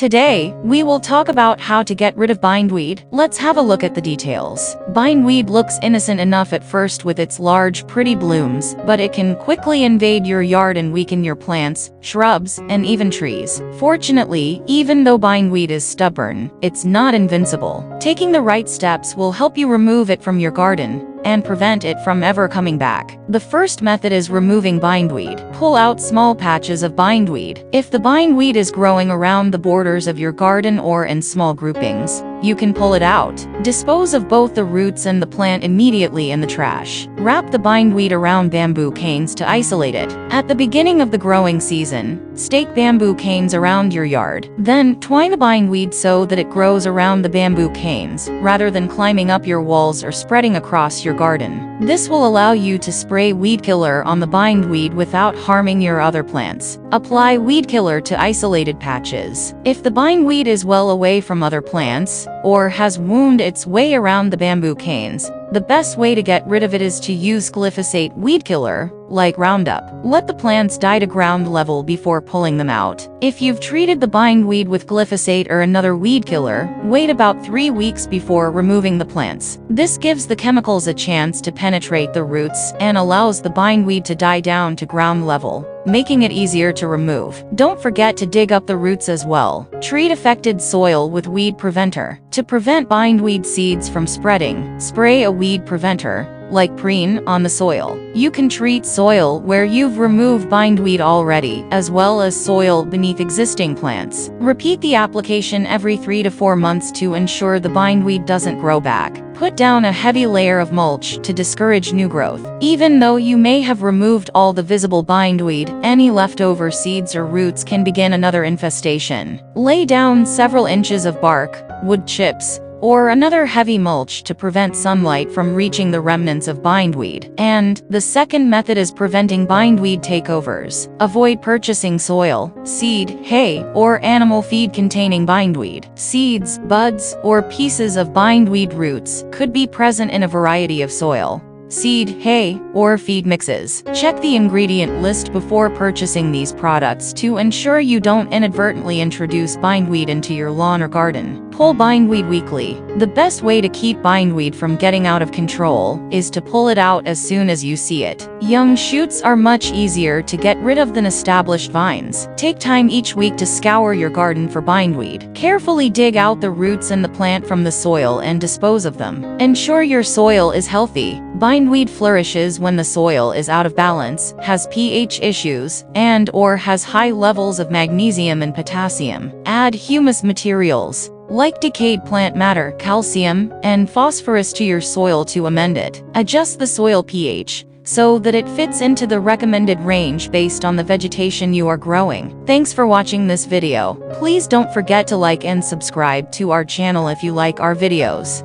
Today, we will talk about how to get rid of bindweed. Let's have a look at the details. Bindweed looks innocent enough at first with its large, pretty blooms, but it can quickly invade your yard and weaken your plants, shrubs, and even trees. Fortunately, even though bindweed is stubborn, it's not invincible. Taking the right steps will help you remove it from your garden and prevent it from ever coming back. The first method is removing bindweed. Pull out small patches of bindweed. If the bindweed is growing around the borders of your garden or in small groupings, you can pull it out. Dispose of both the roots and the plant immediately in the trash. Wrap the bindweed around bamboo canes to isolate it. At the beginning of the growing season, stake bamboo canes around your yard. Then, twine the bindweed so that it grows around the bamboo canes, rather than climbing up your walls or spreading across your garden. This will allow you to spray weed killer on the bindweed without harming your other plants. Apply weed killer to isolated patches. If the bindweed is well away from other plants, or has wound its way around the bamboo canes, the best way to get rid of it is to use glyphosate weed killer, like Roundup. Let the plants die to ground level before pulling them out. If you've treated the bindweed with glyphosate or another weed killer, wait about 3 weeks before removing the plants. This gives the chemicals a chance to penetrate the roots and allows the bindweed to die down to ground level, making it easier to remove. Don't forget to dig up the roots as well. Treat affected soil with weed preventer. To prevent bindweed seeds from spreading, spray a weed preventer, like preen, on the soil. You can treat soil where you've removed bindweed already, as well as soil beneath existing plants. Repeat the application every 3 to 4 months to ensure the bindweed doesn't grow back. Put down a heavy layer of mulch to discourage new growth. Even though you may have removed all the visible bindweed, any leftover seeds or roots can begin another infestation. Lay down several inches of bark, wood chips, or another heavy mulch to prevent sunlight from reaching the remnants of bindweed. And the second method is preventing bindweed takeovers. Avoid purchasing soil, seed, hay, or animal feed containing bindweed. Seeds, buds, or pieces of bindweed roots could be present in a variety of soil, seed, hay, or feed mixes. Check the ingredient list before purchasing these products to ensure you don't inadvertently introduce bindweed into your lawn or garden. Pull bindweed weekly. The best way to keep bindweed from getting out of control is to pull it out as soon as you see it. Young shoots are much easier to get rid of than established vines. Take time each week to scour your garden for bindweed. Carefully dig out the roots and the plant from the soil and dispose of them. Ensure your soil is healthy. Bindweed flourishes when the soil is out of balance, has pH issues, and/or has high levels of magnesium and potassium. Add humus materials, like decayed plant matter, calcium, and phosphorus to your soil to amend it. Adjust the soil pH so that it fits into the recommended range based on the vegetation you are growing. Thanks for watching this video. Please don't forget to like and subscribe to our channel if you like our videos.